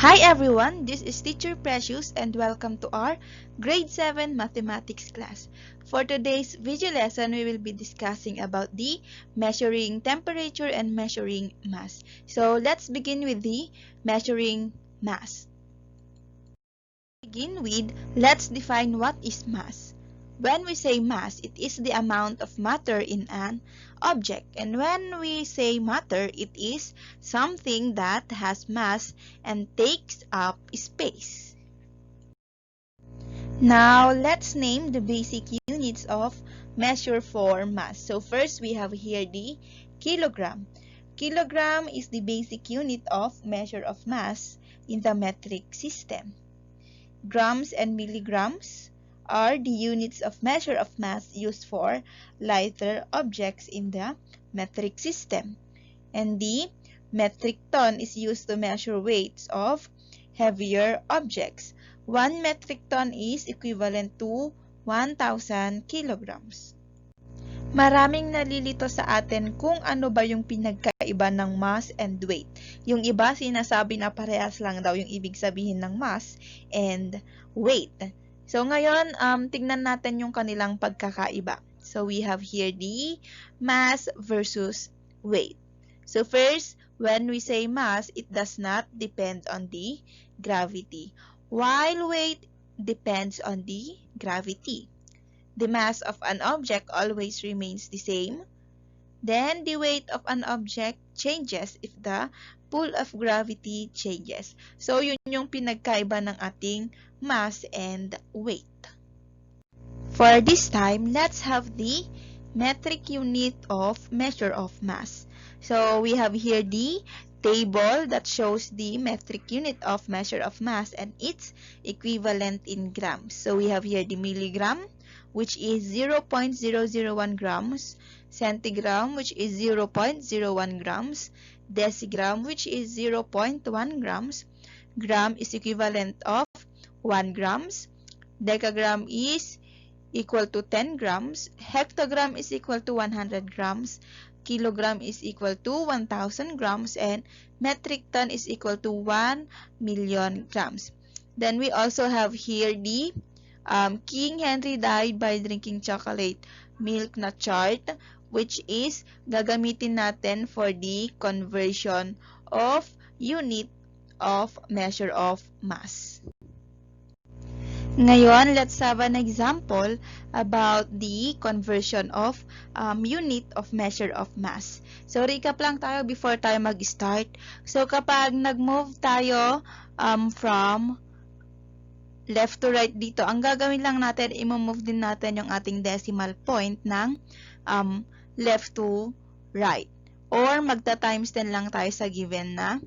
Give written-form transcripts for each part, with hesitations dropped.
Hi everyone, this is Teacher Precious and welcome to our Grade 7 Mathematics class. For today's video lesson, we will be discussing about the measuring temperature and measuring mass. So let's begin with the measuring mass. To begin with, let's define what is mass. When we say mass, it is the amount of matter in an object. And when we say matter, it is something that has mass and takes up space. Now, let's name the basic units of measure for mass. So first, we have here the kilogram. Kilogram is the basic unit of measure of mass in the metric system. Grams and milligrams are the units of measure of mass used for lighter objects in the metric system. And the metric ton is used to measure weights of heavier objects. 1 metric ton is equivalent to 1,000 kilograms. Maraming nalilito sa atin kung ano ba yung pinagkaiba ng mass and weight. Yung iba sinasabi na parehas lang daw yung ibig sabihin ng mass and weight. So ngayon, tignan natin yung kanilang pagkakaiba. So we have here the mass versus weight. So first, when we say mass, it does not depend on the gravity, while weight depends on the gravity. The mass of an object always remains the same. Then, the weight of an object changes if the pull of gravity changes. So, yun yung pinagkaiba ng ating mass and weight. For this time, let's have the metric unit of measure of mass. So, we have here the table that shows the metric unit of measure of mass and its equivalent in grams. So, we have here the milligram, which is 0.001 grams, centigram, which is 0.01 grams, decigram, which is 0.1 grams, gram is equivalent of 1 grams, decagram is equal to 10 grams, hectogram is equal to 100 grams, kilogram is equal to 1,000 grams, and metric ton is equal to 1 million grams. Then we also have here the King Henry died by drinking chocolate milk na chart, which is gagamitin natin for the conversion of unit of measure of mass. Ngayon, let's have an example about the conversion of unit of measure of mass. So, recap lang tayo before tayo mag-start. So, kapag nag-move tayo from left to right dito, ang gagawin lang natin, i-move din natin yung ating decimal point ng left to right. Or magta-times 10 lang tayo sa given na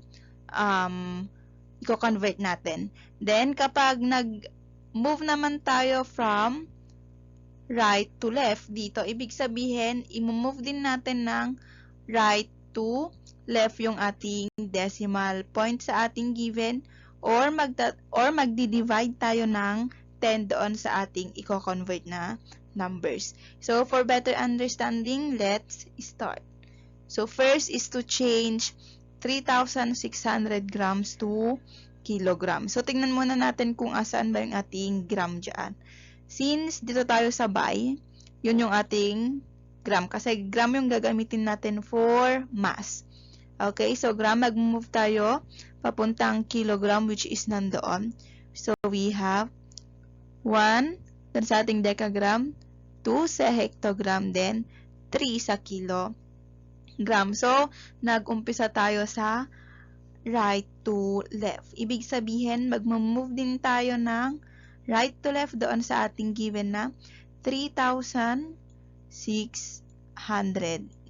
i-convert natin. Then, kapag nag-move naman tayo from right to left dito, ibig sabihin, i-move din natin ng right to left yung ating decimal point sa ating given, or magdi-divide tayo ng 10 doon sa ating i-convert na numbers. So, for better understanding, let's start. So, first is to change 3,600 grams to kilogram. So, tingnan muna natin kung asaan ba yung ating gram dyan. Since dito tayo sabay, yun yung ating gram. Kasi gram yung gagamitin natin for mass. Okay, so gram, mag-move tayo papuntang kilogram, which is nandoon. So, we have 1 dun sa ating decagram, 2 sa hectogram, then 3 sa kilogram. So, nag-umpisa tayo sa right to left. Ibig sabihin, mag-move din tayo ng right to left doon sa ating given na 3,600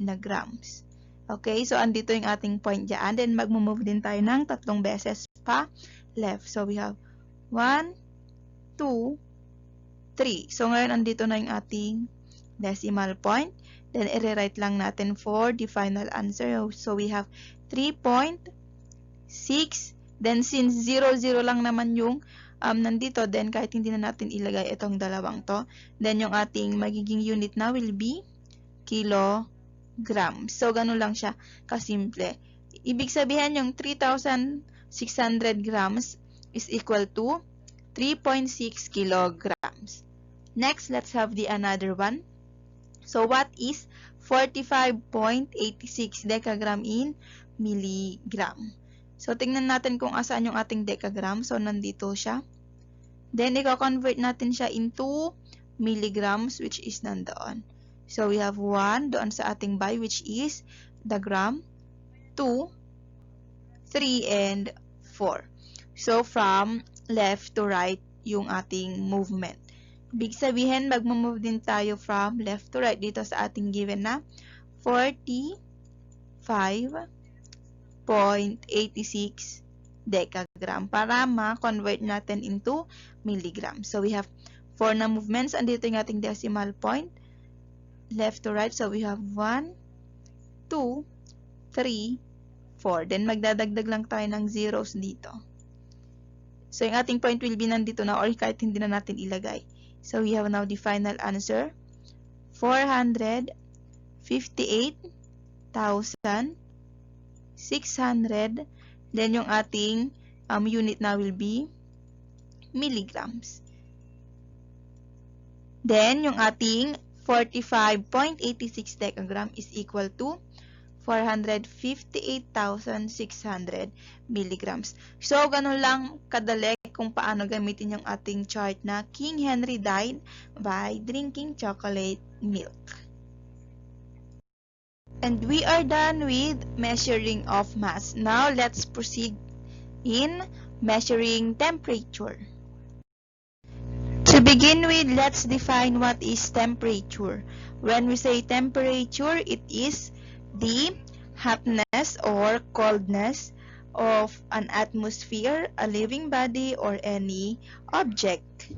na grams. Okay, so andito yung ating point dyan. Then, mag-move din tayo ng 3 beses pa left. So, we have 1, 2, 3. So, ngayon, andito na yung ating decimal point. Then, i-rewrite lang natin for the final answer. So, we have 3.6. Then, since 0, 0 lang naman yung nandito, then kahit hindi na natin ilagay itong dalawang to, then yung ating magiging unit na will be kilogram. So, ganun lang siya kasimple. Ibig sabihin yung 3,600 600 grams is equal to 3.6 kilograms. Next, let's have the another one. So, what is 45.86 decagram in milligram? So, tingnan natin kung asaan yung ating decagram. So, nandito siya. Then, i-convert natin siya into milligrams, which is nandoon. So, we have 1 doon sa ating by, which is the gram, 2, 3, and 4. So, from left to right yung ating movement. Ibig sabihin, magmamove din tayo from left to right dito sa ating given na 45.86 decagram para ma-convert natin into milligram. So, we have 4 na movements. Andito yung ating decimal point. Left to right. So, we have 1, 2, 3, 4. Then, magdadagdag lang tayo ng zeros dito. So, yung ating point will be nandito na or kahit hindi na natin ilagay. So, we have now the final answer. 458,600. Then, yung ating unit na will be milligrams. Then, yung ating 45.86 decagram is equal to 458,600 milligrams. So, ganun lang kadali kung paano gamitin yung ating chart na King Henry died by drinking chocolate milk. And we are done with measuring of mass. Now, let's proceed in measuring temperature. To begin with, let's define what is temperature. When we say temperature, it is the hotness or coldness of an atmosphere, a living body, or any object.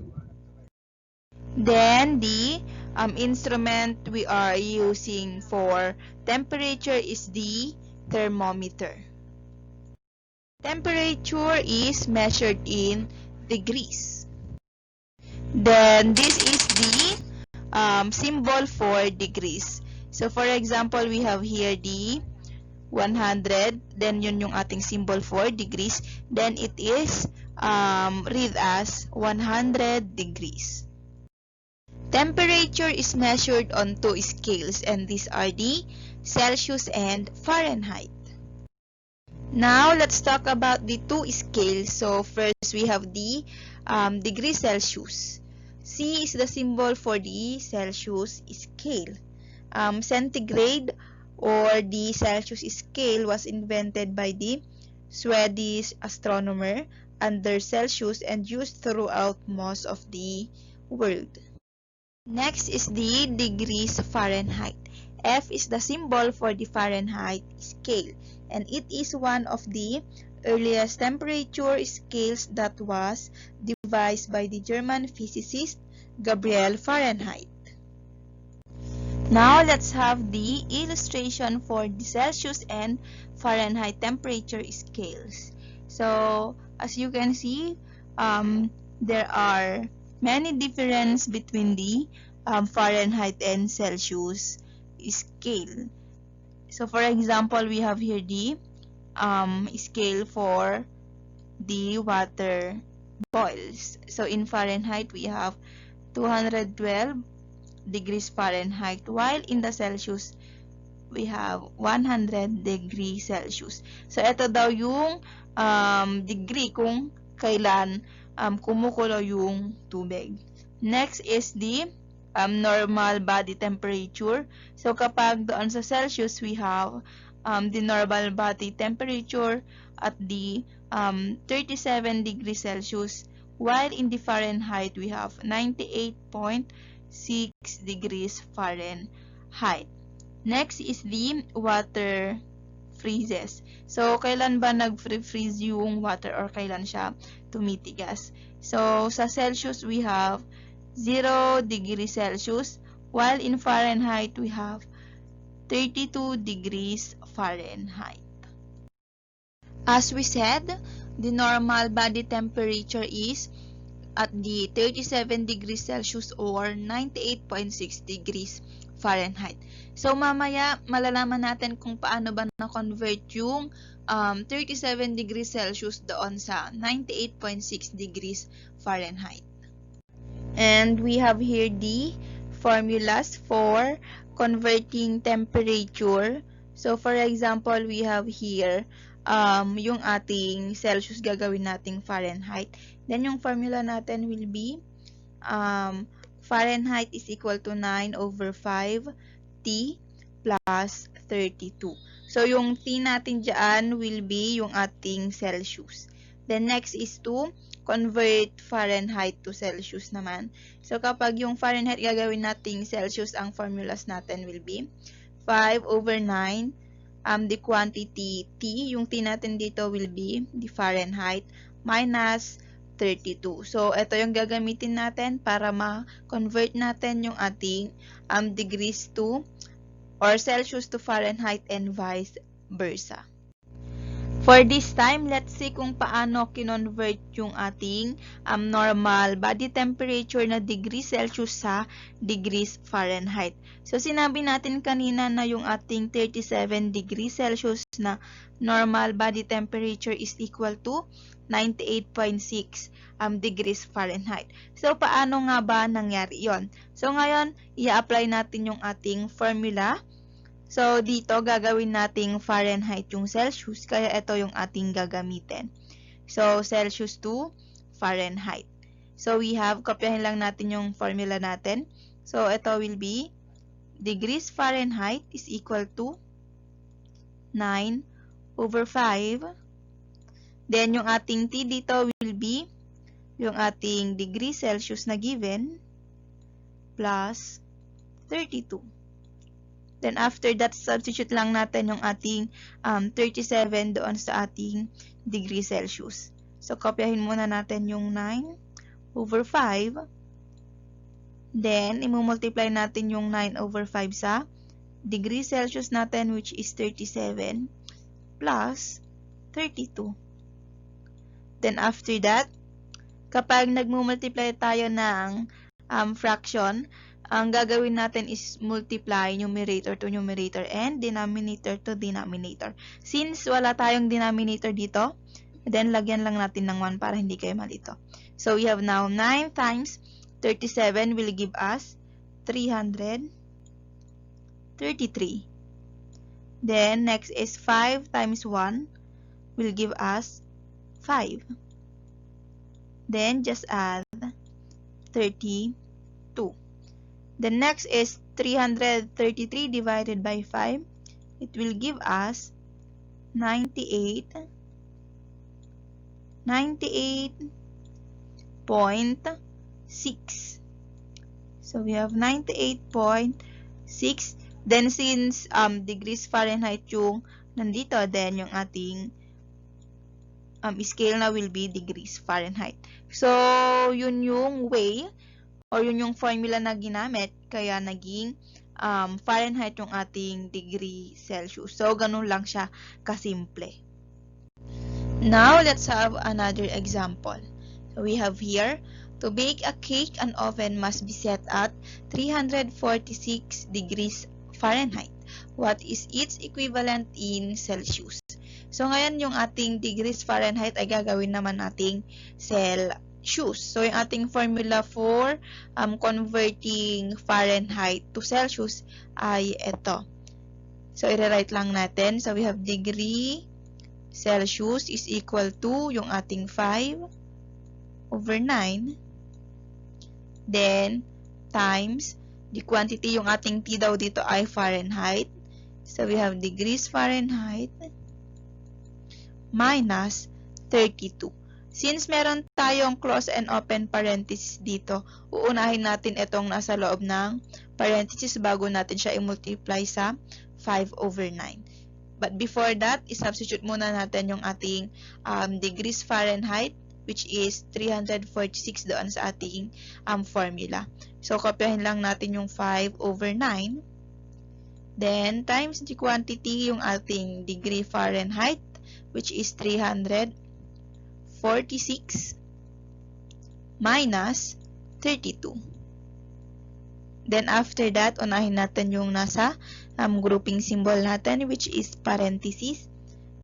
Then, the instrument we are using for temperature is the thermometer. Temperature is measured in degrees. Then, this is the symbol for degrees. So, for example, we have here the 100. Then, yun yung ating symbol for degrees. Then, it is read as 100 degrees. Temperature is measured on 2 scales, and these are the Celsius and Fahrenheit. Now, let's talk about the 2 scales. So, first, we have the degree Celsius. C is the symbol for the Celsius scale. Centigrade or the Celsius scale was invented by the Swedish astronomer under Celsius and used throughout most of the world. Next is the degrees Fahrenheit. F is the symbol for the Fahrenheit scale, and it is one of the earliest temperature scales that was devised by the German physicist Gabriel Fahrenheit. Now, let's have the illustration for the Celsius and Fahrenheit temperature scales. So, as you can see, there are many differences between the Fahrenheit and Celsius scale. So, for example, we have here the scale for the water boils. So, in Fahrenheit, we have 212 degrees Fahrenheit, while in the Celsius, we have 100 degrees Celsius. So, ito daw yung degree kung kailan kumukulo yung tubig. Next is the normal body temperature. So, kapag doon sa Celsius, we have the normal body temperature at the 37 degrees Celsius, while in the Fahrenheit, we have 98.6 degrees Fahrenheit. Next is the water freezes. So, kailan ba nag-freeze yung water or kailan siya tumitigas? So, sa Celsius, we have 0 degrees Celsius, while in Fahrenheit, we have 32 degrees Fahrenheit. As we said, the normal body temperature is at the 37 degrees Celsius or 98.6 degrees Fahrenheit. So, mamaya, malalaman natin kung paano ba na-convert yung 37 degrees Celsius doon sa 98.6 degrees Fahrenheit. And we have here the formulas for converting temperature. So, for example, we have here yung ating Celsius gagawin nating Fahrenheit. Then, yung formula natin will be Fahrenheit is equal to 9/5 T plus 32. So, yung T natin dyan will be yung ating Celsius. Then, next is to convert Fahrenheit to Celsius naman. So, kapag yung Fahrenheit gagawin nating Celsius, ang formulas natin will be 5/9. The quantity T, yung T natin dito will be the Fahrenheit minus 32. So, ito yung gagamitin natin para ma-convert natin yung ating degrees to or Celsius to Fahrenheit and vice versa. For this time, let's see kung paano kinonvert yung ating normal body temperature na degrees Celsius sa degrees Fahrenheit. So, sinabi natin kanina na yung ating 37 degrees Celsius na normal body temperature is equal to 98.6 degrees Fahrenheit. So, paano nga ba nangyari yon? So, ngayon, i-apply natin yung ating formula. So, dito, gagawin nating Fahrenheit yung Celsius, kaya ito yung ating gagamitin. So, Celsius to Fahrenheit. So, we have, kopyahin lang natin yung formula natin. So, ito will be degrees Fahrenheit is equal to 9/5. Then, yung ating T dito will be yung ating degrees Celsius na given plus 32. Then, after that, substitute lang natin yung ating 37 doon sa ating degree Celsius. So, kopyahin muna natin yung 9/5. Then, i-multiply natin yung 9/5 sa degree Celsius natin, which is 37, plus 32. Then, after that, kapag nag-multiply tayo ng fraction, ang gagawin natin is multiply numerator to numerator and denominator to denominator. Since wala tayong denominator dito, then lagyan lang natin ng 1 para hindi kayo malito. So, we have now 9 times 37 will give us 333. Then, next is 5 times 1 will give us 5. Then, just add 32. The next is 333 divided by 5. It will give us 98.6. So, we have 98.6. Then, since degrees Fahrenheit yung nandito, then yung ating scale na will be degrees Fahrenheit. So, yun yung way or yun yung formula na ginamit, kaya naging Fahrenheit yung ating degree Celsius. So, ganun lang siya kasimple. Now, let's have another example. So, we have here, to bake a cake, an oven must be set at 346 degrees Fahrenheit. What is its equivalent in Celsius? So, ngayon yung ating degrees Fahrenheit ay gagawin naman nating Celsius. So, yung ating formula for converting Fahrenheit to Celsius ay ito. So, i-write lang natin. So, we have degree Celsius is equal to yung ating 5/9. Then, times the quantity, yung ating T daw dito ay Fahrenheit. So, we have degrees Fahrenheit minus 32. Since meron tayong close and open parenthesis dito, uunahin natin itong nasa loob ng parenthesis bago natin siya i-multiply sa 5/9. But before that, i-substitute muna natin yung ating degrees Fahrenheit, which is 346 doon sa ating formula. So, kopyahin lang natin yung 5/9. Then, times the quantity, yung ating degree Fahrenheit, which is 346 minus 32. Then after that, unahin natin yung nasa grouping symbol natin, which is parenthesis.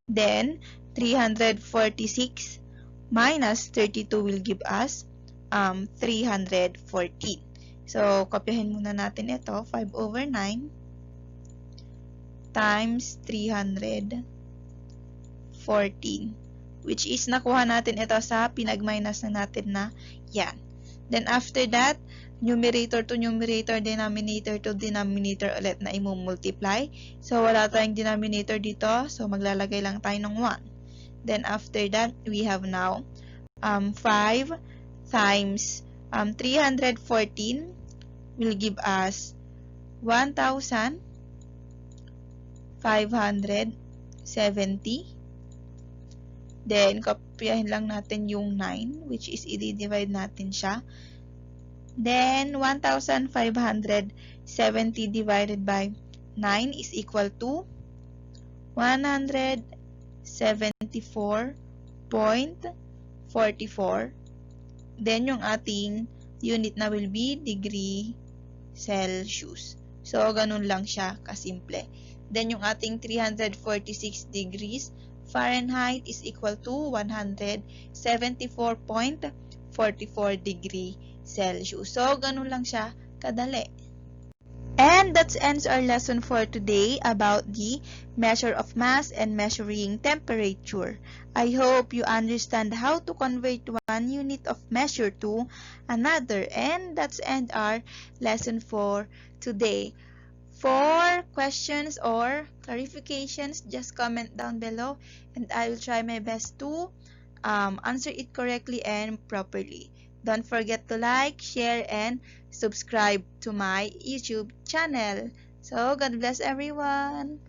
Then 346 minus 32 will give us 314. So, kopyahin muna natin ito. 5 over 9 times 314, which is nakuha natin ito sa pinag-minus na natin na yan. Then after that, numerator to numerator, denominator to denominator ulit na i-multiply. So, wala tayong denominator dito. So, maglalagay lang tayo ng 1. Then after that, we have now 5 times 314 will give us 1,570. Then, kopyahin lang natin yung 9, which is i-divide natin siya. Then, 1,570 divided by 9 is equal to 174.44. Then, yung ating unit na will be degree Celsius. So, ganun lang siya kasimple. Then, yung ating 346 degrees Fahrenheit is equal to 174.44 degree Celsius. So, ganun lang siya kadali. And that ends our lesson for today about the measure of mass and measuring temperature. I hope you understand how to convert one unit of measure to another. And that's end our lesson for today. For questions or clarifications, just comment down below and I will try my best to answer it correctly and properly. Don't forget to like, share, and subscribe to my YouTube channel. So, God bless everyone!